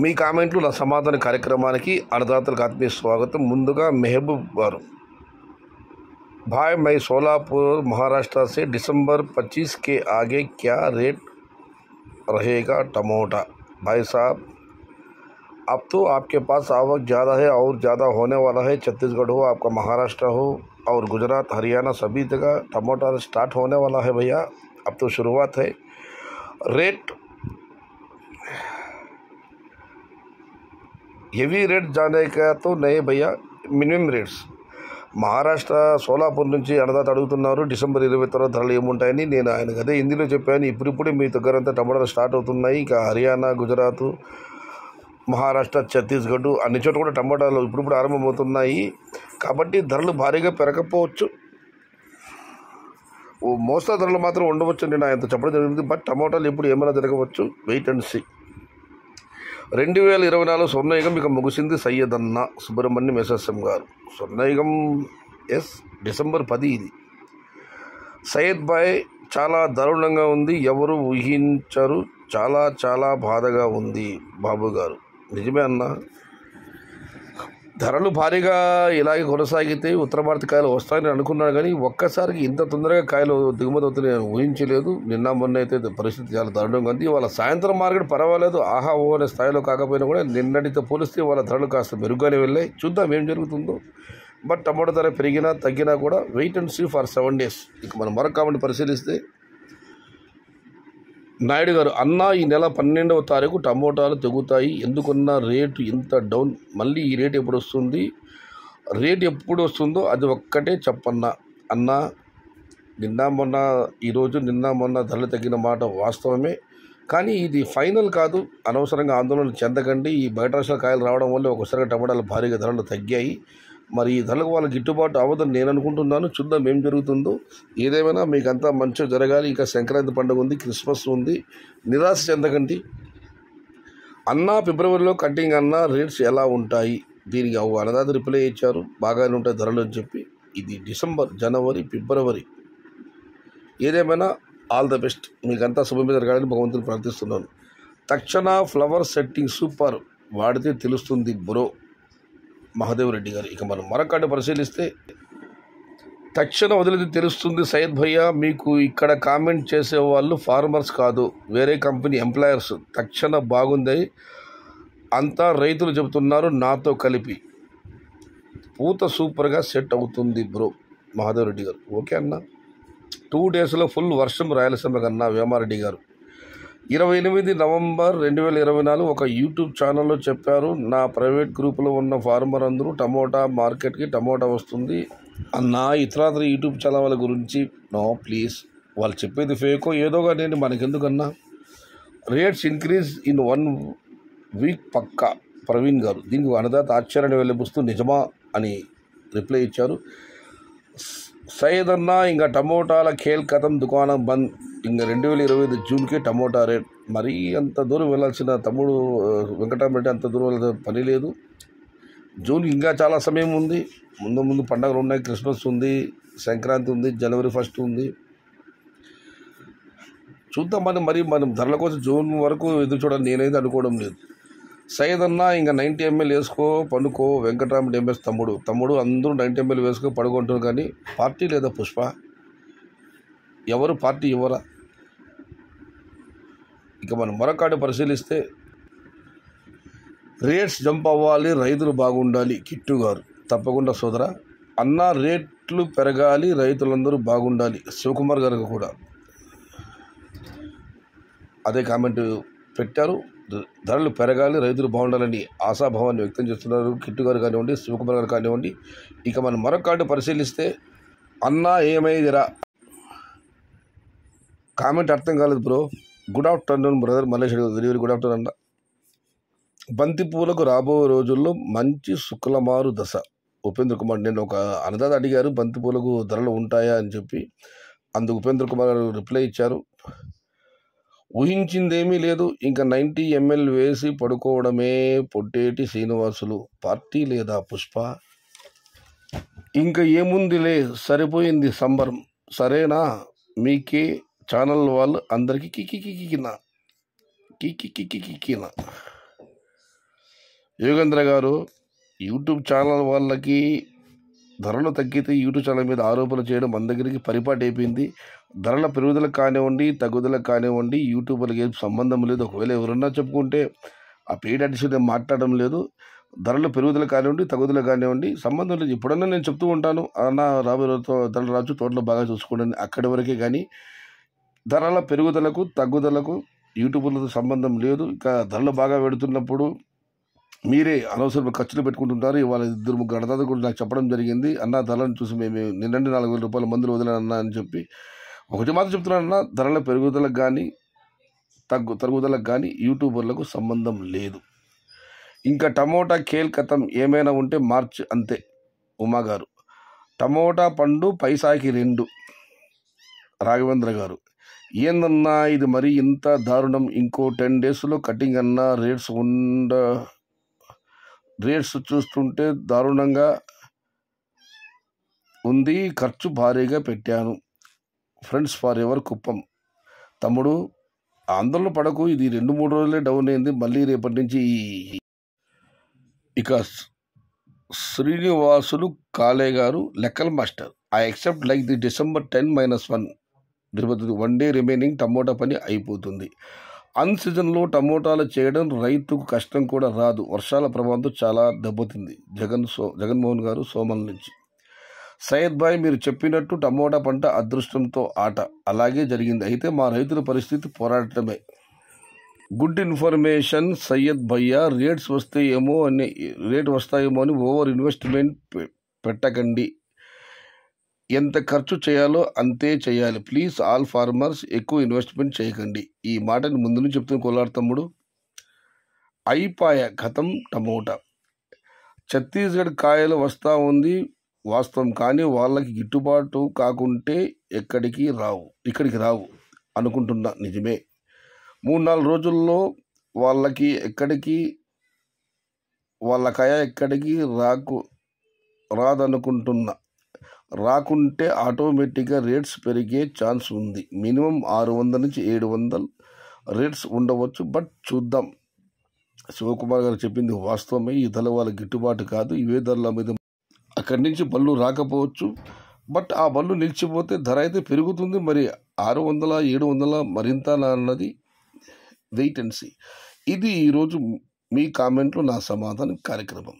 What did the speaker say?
మీ కామెంట్లు నా సమాధాన కార్యక్రమానికి అన్నదాతలకు ఆత్మీయ స్వాగతం. ముందుగా మెహబూబ్ గారు, भाई मैं सोलापुर महाराष्ट्र से दिसंबर 25 के आगे क्या रेट रहेगा टमाटा? भाई साहब, अब तो आपके पास आवक ज़्यादा है और ज़्यादा होने वाला है। छत्तीसगढ़ हो, आपका महाराष्ट्र हो और गुजरात, हरियाणा सभी जगह टमाटर स्टार्ट होने वाला है भैया। अब तो शुरुआत है। रेट हेवी रेट जाने का तो नहीं भैया, మినిమం రేట్స్. మహారాష్ట్ర సోలాపూర్ నుంచి అన్నదాత అడుగుతున్నారు డిసెంబర్ 20 తర్వాత ధరలు ఏముంటాయని. నేను ఆయనకు అదే హిందీలో చెప్పాను. ఇప్పుడిప్పుడే మీ దగ్గరంతా టమాటాలు స్టార్ట్ అవుతున్నాయి. ఇక హర్యానా, గుజరాత్, మహారాష్ట్ర, ఛత్తీస్గఢ్ అన్ని చోట్ల కూడా టమాటాలు ఇప్పుడిప్పుడు ఆరంభమవుతున్నాయి. కాబట్టి ధరలు భారీగా పెరగకపోవచ్చు, మోస్తా ధరలు మాత్రం ఉండవచ్చు. నేను ఆయనతో చెప్పడం జరిగింది. బట్ టమాటాలు ఇప్పుడు ఏమైనా జరగవచ్చు, వెయిట్ అండ్ సీ. 2024 స్వర్ణయుగం ఇక ముగిసింది. సయ్యదన్న సుబ్రహ్మణ్యం ఎస్ఎస్ఎం గారు, స్వర్ణయుగం డిసెంబర్ 10 ఇది. సయ్యద్ భాయ్, చాలా దారుణంగా ఉంది, ఎవరు ఊహించరు, చాలా చాలా బాధగా ఉంది. బాబు గారు, నిజమే అన్న. ధరలు భారీగా ఇలాగే కొనసాగితే ఉత్తర భారత కాయలు వస్తాయని అనుకున్నాను, కానీ ఒక్కసారికి ఇంత తొందరగా కాయలు దిగుమతి అవుతుంది నేను ఊహించలేదు. నిన్న మొన్న అయితే పరిస్థితి చాలా దారుణంగా ఉంది. వాళ్ళ సాయంత్రం మార్కెట్ పర్వాలేదు, ఆహా ఓ అనే స్థాయిలో కాకపోయినా కూడా నిన్నటితో పోలిస్తే వాళ్ళ ధరలు కాస్త మెరుగ్గానే వెళ్ళాయి. చూద్దాం ఏం జరుగుతుందో. బట్ టమాటో ధర పెరిగినా తగ్గినా కూడా wait and see for 7 days. ఇక మనం మరొక కామెంట్ పరిశీలిస్తే, నాయుడు గారు, అన్న ఈ నెల 12వ తారీఖు టమోటాలు తెగుతాయి, ఎందుకన్నా రేటు ఇంత డౌన్? మళ్ళీ ఈ రేటు ఎప్పుడు వస్తుంది? రేటు ఎప్పుడు వస్తుందో అది ఒక్కటే చెప్పన్నా. అన్న, నిన్న మొన్న ధరలు తగ్గిన మాట వాస్తవమే, కానీ ఇది ఫైనల్ కాదు. అనవసరంగా ఆందోళన చెందకండి. ఈ బయట రాష్ట్రాల కాయలు రావడం వల్ల ఒకసారిగా టమాటాలు భారీగా ధరలు తగ్గాయి. మరి ఈ ధరలకు వాళ్ళ గిట్టుబాటు అవ్వదని నేను అనుకుంటున్నాను. చూద్దాం ఏం జరుగుతుందో. ఏదేమైనా మీకు అంతా మంచిగా జరగాలి. ఇంకా సంక్రాంతి పండుగ ఉంది, క్రిస్మస్ ఉంది, నిరాశ చెందకండి. అన్న, ఫిబ్రవరిలో కటింగ్ అన్న రేట్స్ ఎలా ఉంటాయి? దీనికి అన్నదాత రిప్లై ఇచ్చారు, బాగానే ఉంటాయి ధరలు అని చెప్పి. ఇది డిసెంబర్, జనవరి, ఫిబ్రవరి. ఏదేమైనా ఆల్ ద బెస్ట్. మీకంతా శుభం జరగాలని భగవంతుని ప్రార్థిస్తున్నాను. తక్షణ ఫ్లవర్ సెట్టింగ్ సూపర్, వాడితే తెలుస్తుంది బ్రో. మహాదేవ్ రెడ్డి గారు. ఇక మనం మరొకటి పరిశీలిస్తే, తక్షణ వదిలితే తెలుస్తుంది సయ్యద్ భయ్య. మీకు ఇక్కడ కామెంట్ చేసేవాళ్ళు ఫార్మర్స్ కాదు, వేరే కంపెనీ ఎంప్లాయర్స్. తక్షణ బాగుంది అంతా రైతులు చెబుతున్నారు, నాతో కలిపి. పూత సూపర్గా సెట్ అవుతుంది బ్రో. మహాదేవ్ రెడ్డి గారు. ఓకే అన్న. 2 daysలో ఫుల్ వర్షం రాయలసీమ కన్నా. వేమారెడ్డి గారు, 28 నవంబర్ 2024 ఒక యూట్యూబ్ ఛానల్లో చెప్పారు, నా ప్రైవేట్ గ్రూపులో ఉన్న ఫార్మర్ అందరూ టమోటా మార్కెట్కి టమోటా వస్తుంది అన్న. ఇతర యూట్యూబ్ ఛానల్ వాళ్ళ గురించి నో ప్లీజ్, వాళ్ళు చెప్పేది ఫేకో ఏదోగా నేను మనకెందుకన్నా. రేట్స్ ఇంక్రీజ్ ఇన్ 1 week పక్కా. ప్రవీణ్ గారు, దీనికి అన్నదాత ఆశ్చర్యాన్ని వెలిబుస్తూ నిజమా అని రిప్లై ఇచ్చారు. సయ్యద్ అన్న, ఇంకా టమోటాల ఖేల్ కథం, దుకాణం బంద్. ఇంకా 2025 జూన్కే టమోటా రేట్. మరీ అంత దూరం వెళ్ళాల్సిన తమ్ముడు వెంకటరామరెడ్డి, అంత దూరం వెళ్ళే పని లేదు. జూన్ ఇంకా చాలా సమయం ఉంది. ముందు పండుగలు ఉన్నాయి, క్రిస్మస్ ఉంది, సంక్రాంతి ఉంది, జనవరి 1 ఉంది. చూద్దాం. మనం ధరల కోసం జూన్ వరకు ఎదురు చూడాలి నేనైతే అనుకోవడం లేదు. సయ్యద్ అన్న, ఇంకా 90 ml వేసుకో పడుకో. వెంకటరామరెడ్డి ఎంఎస్ తమ్ముడు అందరూ 90 ml వేసుకో పడుకుంటారు, కానీ పార్టీ లేదా పుష్ప? ఎవరు పార్టీ ఇవ్వరా? ఇక మనం మరొకటి పరిశీలిస్తే, రేట్స్ జంప్ అవ్వాలి, రైతులు బాగుండాలి. కిట్టు గారు, తప్పకుండా సోదరా. అన్న, రేట్లు పెరగాలి, రైతులందరూ బాగుండాలి. శివకుమార్ గారు కూడా అదే కామెంట్ పెట్టారు. ధరలు పెరగాలి, రైతులు బాగుండాలని ఆశాభావాన్ని వ్యక్తం చేస్తున్నారు. కిట్టు గారు కానివ్వండి, శివకుమార్ గారు కానివ్వండి. ఇక మనం మరొకటి పరిశీలిస్తే, అన్న ఏమైందిరా? కామెంట్ అర్థం కాలేదు bro. Good afternoon brother Mallesh, very very good afternoon అన్న. బంతి పూలకు రాబోయే రోజుల్లో మంచి శుక్లమారు దశ. ఉపేంద్ర కుమార్, నేను ఒక అన్నదాత అడిగారు బంతి పూలకు ధరలు ఉంటాయా అని చెప్పి. అందుకు ఉపేంద్ర కుమార్ గారు రిప్లై ఇచ్చారు, ఊహించిందేమీ లేదు, ఇంకా 90 ml వేసి పడుకోవడమే. పొట్టేటి శ్రీనివాసులు, పార్టీ లేదా పుష్ప? ఇంకా ఏముందిలే, సరిపోయింది సంబరం. సరేనా? మీకే ఛానల్ వాళ్ళు అందరికీ కికికికికినా. యోగేంద్ర గారు, యూట్యూబ్ ఛానల్ వాళ్ళకి ధరలు తగ్గితే యూట్యూబ్ ఛానల్ మీద ఆరోపణలు చేయడం మన దగ్గరికి పరిపాటి అయిపోయింది. ధరల పెరుగుదలకు కానివ్వండి, తగ్గుదలకు కానివ్వండి, యూట్యూబర్కి ఏం సంబంధం లేదు. ఒకవేళ ఎవరన్నా చెప్పుకుంటే ఆ పెయిడ్ ఆర్టిస్ట్ నేను మాట్లాడడం లేదు. ధరల పెరుగుదల కానివ్వండి, తగ్గుదల కానివ్వండి, సంబంధం లేదు. ఎప్పుడన్నా నేను చెప్తూ ఉంటాను, అన్న రాబోయే ధరరాజు తోటలో బాగా చూసుకోండి అక్కడి వరకే. కానీ ధరల పెరుగుదలకు తగ్గుదలకు యూట్యూబర్లతో సంబంధం లేదు. ఇంకా ధరలు బాగా పెడుతున్నప్పుడు మీరే అనవసరమైన ఖర్చులు పెట్టుకుంటుంటారు. ఇవాళ 2-3 అన్నదాతలు కూడా నాకు చెప్పడం జరిగింది, అన్న ధరలను చూసి మేము నిన్నండి 4,000 రూపాయల మందులు వదిలేనన్నా అని చెప్పి. ఒకటి మాత్రం చెప్తున్నానన్నా, ధరల పెరుగుదలకు కానీ తరుగుదలకు కానీ యూట్యూబర్లకు సంబంధం లేదు. ఇంకా టమోటా కేల్ కథం ఏమైనా ఉంటే మార్చ్ అంతే. ఉమా గారు, టమోటా పండు పైసాకి 2. రాఘవేంద్ర గారు, ఏందన్నా ఇది మరి ఇంత దారుణం, ఇంకో 10 డేస్లో కటింగ్ అన్నా. రేట్స్ చూస్తుంటే దారుణంగా ఉంది. ఖర్చు భారీగా పెట్టాను. Friends for ever Kuppam. తమ్ముడు, ఆందోళన పడకు, ఇది 2-3 రోజులే డౌన్ అయింది. మళ్ళీ రేపటి నుంచి ఇక శ్రీనివాసులు కాలే గారు, లెక్కల master. I except like the December 10-1 1 day remaining tomato పని అయిపోతుంది. అన్సీజన్లో టమోటాలు చేయడం రైతుకు కష్టం కూడా రాదు. వర్షాల ప్రభావంతో చాలా దెబ్బతింది. జగన్మోహన్ గారు, సోమల్ నుంచి. సయ్యద్ భాయ్, మీరు చెప్పినట్టు టమోటా పంట అదృష్టంతో ఆట. అలాగే జరిగింది. అయితే మా రైతుల పరిస్థితి పోరాటమే. గుడ్ ఇన్ఫర్మేషన్ సయ్యద్ భయ్యా. రేట్ వస్తాయేమో అని ఓవర్ ఇన్వెస్ట్మెంట్ పెట్టకండి. ఎంత ఖర్చు చేయాలో అంతే చేయాలి. ప్లీజ్ ఆల్ ఫార్మర్స్, ఎక్కువ ఇన్వెస్ట్మెంట్ చేయకండి. ఈ మాటని ముందు నుంచి చెప్తున్న కొల్లారు తమ్ముడు. అయిపాయ కథం టమోటా. ఛత్తీస్గఢ్ కాయలు వస్తూ ఉంది వాస్తవం, కానీ వాళ్ళకి గిట్టుబాటు కాకుంటే ఇక్కడికి రావు అనుకుంటున్నా. నిజమే. 3-4 రోజుల్లో వాళ్ళ కాయ ఎక్కడికి రాదనుకుంటున్నా. రాకుంటే ఆటోమేటిక్గా రేట్స్ పెరిగే ఛాన్స్ ఉంది. మినిమం 600 నుంచి 700 రేట్స్ ఉండవచ్చు. బట్ చూద్దాం. శివకుమార్ గారు చెప్పింది వాస్తవమే. ఈ ధరల వాళ్ళకి గిట్టుబాటు కాదు. ఇవే ధరల మీద అక్కడి నుంచి బళ్ళు రాకపోవచ్చు. బట్ ఆ బళ్ళు నిలిచిపోతే ధర అయితే పెరుగుతుంది. మరి 600, 700 మరింత అన్నది వెయిట్ అండ్ సీ. ఇది ఈరోజు మీ కామెంట్లో నా సమాధానం కార్యక్రమం.